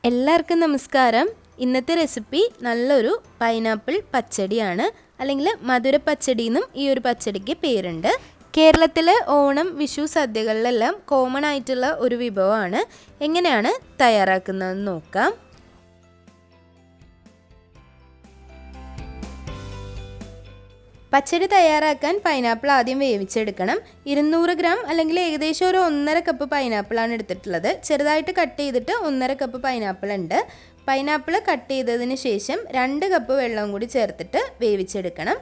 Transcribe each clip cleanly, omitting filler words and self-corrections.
എല്ലാവർക്കും നമസ്കാരം. ഇന്നത്തെ റെസിപ്പി നല്ലൊരു പൈനാപ്പിൾ പച്ചടിയാണ്, അല്ലെങ്കിൽ മധുര പച്ചടി എന്നും ഈ ഒരു പച്ചടിക്ക് പേരുണ്ട്. കേരളത്തിലെ ഓണം, വിഷു സദ്യകളിലെല്ലാം കോമൺ ആയിട്ടുള്ള ഒരു വിഭവമാണ്. എങ്ങനെയാണ് തയ്യാറാക്കുന്നതെന്ന് നോക്കാം. പച്ചടി തയ്യാറാക്കാൻ പൈനാപ്പിൾ ആദ്യം വേവിച്ചെടുക്കണം. 200 ഗ്രാം അല്ലെങ്കിൽ ഏകദേശം ഒരു 1.5 കപ്പ് പൈനാപ്പിളാണ് എടുത്തിട്ടുള്ളത്. ചെറുതായിട്ട് കട്ട് ചെയ്തിട്ട് 1.5 കപ്പ് പൈനാപ്പിൾ ഉണ്ട്. പൈനാപ്പിൾ കട്ട് ചെയ്തതിന് ശേഷം 2 കപ്പ് വെള്ളം കൂടി ചേർത്തിട്ട് വേവിച്ചെടുക്കണം.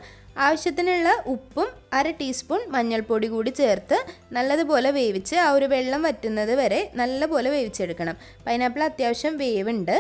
ആവശ്യത്തിനുള്ള ഉപ്പും 1/2 ടീസ്പൂൺ മഞ്ഞൾപ്പൊടി കൂടി ചേർത്ത് നല്ലതുപോലെ വേവിച്ച് ആ ഒരു വെള്ളം വറ്റുന്നത് വരെ നല്ലപോലെ വേവിച്ചെടുക്കണം. പൈനാപ്പിൾ അത്യാവശ്യം വേവുണ്ട്.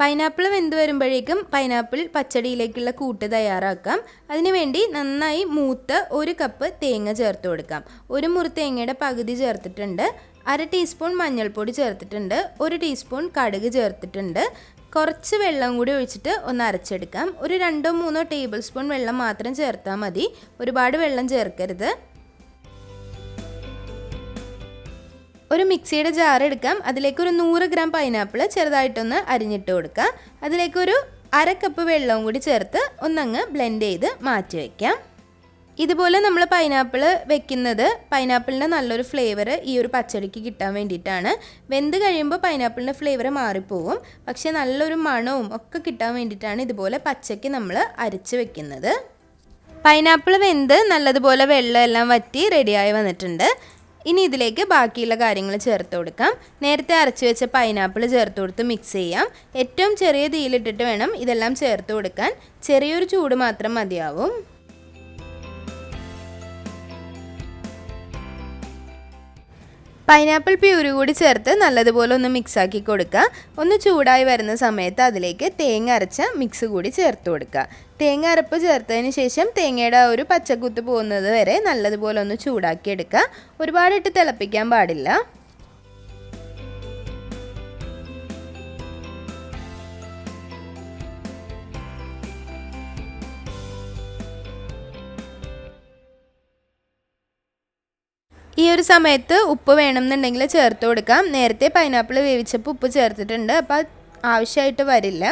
പൈനാപ്പിൾ വെന്ത് വരുമ്പോഴേക്കും പൈനാപ്പിൾ പച്ചടിയിലേക്കുള്ള കൂട്ട് തയ്യാറാക്കാം. അതിനുവേണ്ടി നന്നായി മൂത്ത 1 കപ്പ് തേങ്ങ ചേർത്ത് കൊടുക്കാം. 1 മുറി തേങ്ങയുടെ പകുതി ചേർത്തിട്ടുണ്ട്. 1/2 ടീസ്പൂൺ മഞ്ഞൾപ്പൊടി ചേർത്തിട്ടുണ്ട്. 1 ടീസ്പൂൺ കടുക് ചേർത്തിട്ടുണ്ട്. കുറച്ച് വെള്ളം കൂടി ഒഴിച്ചിട്ട് ഒന്ന് അരച്ചെടുക്കാം. ഒരു 2-3 ടേബിൾ സ്പൂൺ വെള്ളം മാത്രം ചേർത്താൽ മതി, ഒരുപാട് വെള്ളം ചേർക്കരുത്. ഒരു മിക്സിയുടെ ജാർ എടുക്കാം. അതിലേക്കൊരു 100 ഗ്രാം പൈനാപ്പിൾ ചെറുതായിട്ടൊന്ന് അരിഞ്ഞിട്ട് കൊടുക്കാം. അതിലേക്കൊരു 1/2 കപ്പ് വെള്ളവും കൂടി ചേർത്ത് ഒന്നങ്ങ് ബ്ലെൻഡ് ചെയ്ത് മാറ്റി വയ്ക്കാം. ഇതുപോലെ നമ്മൾ പൈനാപ്പിൾ വെക്കുന്നത് പൈനാപ്പിളിൻ്റെ നല്ലൊരു ഫ്ലേവർ ഈ ഒരു പച്ചടിക്ക് കിട്ടാൻ വേണ്ടിയിട്ടാണ്. വെന്ത് കഴിയുമ്പോൾ പൈനാപ്പിളിൻ്റെ ഫ്ലേവർ മാറിപ്പോവും, പക്ഷേ നല്ലൊരു മണവും ഒക്കെ കിട്ടാൻ വേണ്ടിയിട്ടാണ് ഇതുപോലെ പച്ചയ്ക്ക് നമ്മൾ അരിച്ച് വെക്കുന്നത്. പൈനാപ്പിൾ വെന്ത് നല്ലതുപോലെ വെള്ളമെല്ലാം വറ്റി റെഡിയായി വന്നിട്ടുണ്ട്. ഇനി ഇതിലേക്ക് ബാക്കിയുള്ള കാര്യങ്ങൾ ചേർത്ത് കൊടുക്കാം. നേരത്തെ അരച്ച് വെച്ച പൈനാപ്പിൾ ചേർത്ത് കൊടുത്ത് മിക്സ് ചെയ്യാം. ഏറ്റവും ചെറിയ തീയിലിട്ടിട്ട് വേണം ഇതെല്ലാം ചേർത്ത് കൊടുക്കാൻ. ചെറിയൊരു ചൂട് മാത്രം മതിയാവും. പൈനാപ്പിൾ പ്യൂരി കൂടി ചേർത്ത് നല്ലതുപോലെ ഒന്ന് മിക്സാക്കി കൊടുക്കുക. ഒന്ന് ചൂടായി വരുന്ന സമയത്ത് അതിലേക്ക് തേങ്ങ അരച്ച മിക്സ് കൂടി ചേർത്ത് കൊടുക്കുക. തേങ്ങ അരപ്പ് ചേർത്തതിന് ശേഷം തേങ്ങയുടെ ആ ഒരു പച്ചക്കുത്ത് പോകുന്നത് വരെ നല്ലതുപോലെ ഒന്ന് ചൂടാക്കി എടുക്കുക. ഒരുപാടിട്ട് തിളപ്പിക്കാൻ പാടില്ല. ഈ ഒരു സമയത്ത് ഉപ്പ് വേണമെന്നുണ്ടെങ്കിൽ ചേർത്ത് കൊടുക്കാം. നേരത്തെ പൈനാപ്പിൾ വേവിച്ചപ്പോൾ ഉപ്പ് ചേർത്തിട്ടുണ്ട്, അപ്പോൾ ആവശ്യമായിട്ട് വരില്ല.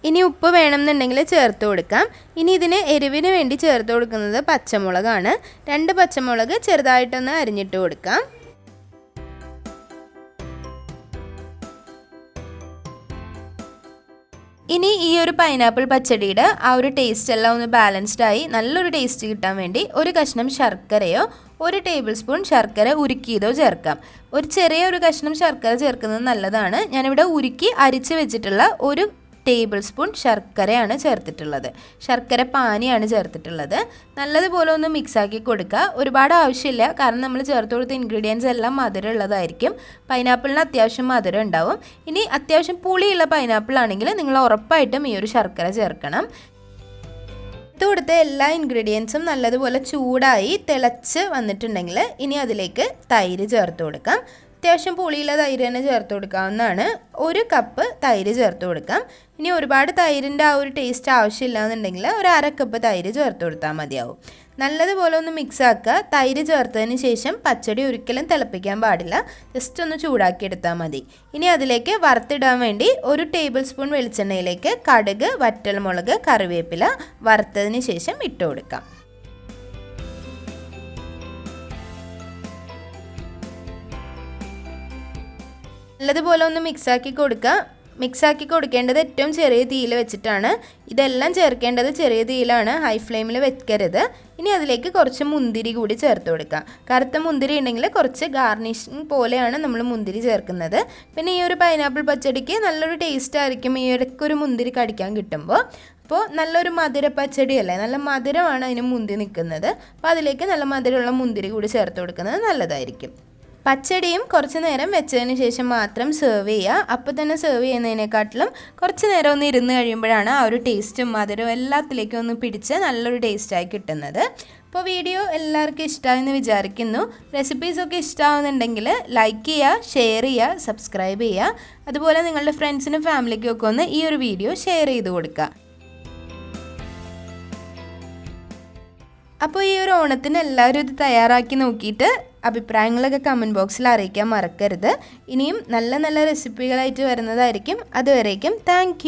ഇനി ഉപ്പ് വേണമെന്നുണ്ടെങ്കിൽ ചേർത്ത് കൊടുക്കാം. ഇനി ഇതിന് എരിവിന് വേണ്ടി ചേർത്ത് കൊടുക്കുന്നത് പച്ചമുളകാണ്. 2 പച്ചമുളക് ചെറുതായിട്ടൊന്ന് അരിഞ്ഞിട്ട് കൊടുക്കാം. ഇനി ഈ ഒരു പൈനാപ്പിൾ പച്ചടിയുടെ ആ ഒരു ടേസ്റ്റ് എല്ലാം ഒന്ന് ബാലൻസ്ഡായി നല്ലൊരു ടേസ്റ്റ് കിട്ടാൻ വേണ്ടി ഒരു കഷ്ണം ശർക്കരയോ 1 ടേബിൾ സ്പൂൺ ശർക്കര ഉരുക്കിയതോ ചേർക്കാം. ഒരു ചെറിയൊരു കഷ്ണം ശർക്കര ചേർക്കുന്നത് നല്ലതാണ്. ഞാനിവിടെ ഉരുക്കി അരിച്ച് വെച്ചിട്ടുള്ള 1 ടേബിൾ സ്പൂൺ ശർക്കരയാണ് ചേർത്തിട്ടുള്ളത്. ശർക്കര പാനിയാണ് ചേർത്തിട്ടുള്ളത്. നല്ലതുപോലെ ഒന്ന് മിക്സാക്കി കൊടുക്കുക. ഒരുപാട് ആവശ്യമില്ല, കാരണം നമ്മൾ ചേർത്ത് കൊടുത്ത ഇൻഗ്രീഡിയൻസ് എല്ലാം മധുരം ഉള്ളതായിരിക്കും. പൈനാപ്പിളിന് അത്യാവശ്യം മധുരം ഉണ്ടാവും. ഇനി അത്യാവശ്യം പുളിയുള്ള പൈനാപ്പിൾ ആണെങ്കിൽ നിങ്ങൾ ഉറപ്പായിട്ടും ഈ ഒരു ശർക്കര ചേർക്കണം. കൊടുത്ത എല്ലാ ഇൻഗ്രീഡിയൻസും നല്ലതുപോലെ ചൂടായി തിളച്ച് വന്നിട്ടുണ്ടെങ്കിൽ ഇനി അതിലേക്ക് തൈര് ചേർത്ത് കൊടുക്കാം. അത്യാവശ്യം പുളിയുള്ള തൈര് തന്നെ ചേർത്ത് കൊടുക്കാവുന്നതാണ്. 1 കപ്പ് തൈര് ചേർത്ത് കൊടുക്കാം. ഇനി ഒരുപാട് തൈരിൻ്റെ ആ ഒരു ടേസ്റ്റ് ആവശ്യമില്ല എന്നുണ്ടെങ്കിൽ ഒരു 1/2 കപ്പ് തൈര് ചേർത്ത് കൊടുത്താൽ മതിയാവും. നല്ലതുപോലെ ഒന്ന് മിക്സ് ആക്കുക. തൈര് ചേർത്തതിന് ശേഷം പച്ചടി ഒരിക്കലും തിളപ്പിക്കാൻ പാടില്ല, ജസ്റ്റ് ഒന്ന് ചൂടാക്കി എടുത്താൽ മതി. ഇനി അതിലേക്ക് വറുത്തിടാൻ വേണ്ടി 1 ടേബിൾ സ്പൂൺ വെളിച്ചെണ്ണയിലേക്ക് കടുക്, വറ്റൽമുളക്, കറിവേപ്പില വറുത്തതിന് ശേഷം ഇട്ട് കൊടുക്കാം. നല്ലതുപോലെ ഒന്ന് മിക്സാക്കി കൊടുക്കുക. മിക്സാക്കി കൊടുക്കേണ്ടത് ഏറ്റവും ചെറിയ തീയിൽ വെച്ചിട്ടാണ്. ഇതെല്ലാം ചേർക്കേണ്ടത് ചെറിയ തീയിലാണ്, ഹൈ ഫ്ലെയിമിൽ വെക്കരുത്. ഇനി അതിലേക്ക് കുറച്ച് മുന്തിരി കൂടി ചേർത്ത് കൊടുക്കുക. കറുത്ത മുന്തിരി ഉണ്ടെങ്കിൽ കുറച്ച് ഗാർണിഷിങ് പോലെയാണ് നമ്മൾ മുന്തിരി ചേർക്കുന്നത്. പിന്നെ ഈ ഒരു പൈനാപ്പിൾ പച്ചടിക്ക് നല്ലൊരു ടേസ്റ്റ് ആയിരിക്കും ഈ ഇടയ്ക്കൊരു മുന്തിരി കടിക്കാൻ കിട്ടുമ്പോൾ. അപ്പോൾ നല്ലൊരു മധുര പച്ചടിയല്ലേ, നല്ല മധുരമാണ് അതിന് മുന്തി നിൽക്കുന്നത്. അപ്പോൾ അതിലേക്ക് നല്ല മധുരമുള്ള മുന്തിരി കൂടി ചേർത്ത് കൊടുക്കുന്നത് നല്ലതായിരിക്കും. പച്ചടിയും കുറച്ച് നേരം വെച്ചതിന് ശേഷം മാത്രം സെർവ് ചെയ്യുക. അപ്പോൾ തന്നെ സെർവ് ചെയ്യുന്നതിനെക്കാട്ടിലും കുറച്ച് നേരം ഒന്ന് ഇരുന്ന് കഴിയുമ്പോഴാണ് ആ ഒരു ടേസ്റ്റും മധുരവും എല്ലാത്തിലേക്കും ഒന്ന് പിടിച്ച് നല്ലൊരു ടേസ്റ്റായി കിട്ടുന്നത്. അപ്പോൾ വീഡിയോ എല്ലാവർക്കും ഇഷ്ടമായെന്ന് വിചാരിക്കുന്നു. റെസിപ്പീസൊക്കെ ഇഷ്ടമാവുന്നുണ്ടെങ്കിൽ ലൈക്ക് ചെയ്യുക, ഷെയർ ചെയ്യുക, സബ്സ്ക്രൈബ് ചെയ്യുക. അതുപോലെ നിങ്ങളുടെ ഫ്രണ്ട്സിനും ഫാമിലിക്കും ഒക്കെ ഒന്ന് ഈ ഒരു വീഡിയോ ഷെയർ ചെയ്ത് കൊടുക്കുക. അപ്പോൾ ഈ ഒരു ഓണത്തിന് എല്ലാവരും ഇത് തയ്യാറാക്കി നോക്കിയിട്ട് അഭിപ്രായങ്ങളൊക്കെ കമൻറ്റ് ബോക്സിൽ അറിയിക്കാൻ മറക്കരുത്. ഇനിയും നല്ല നല്ല റെസിപ്പികളായിട്ട് വരുന്നതായിരിക്കും. അതുവരേക്കും താങ്ക്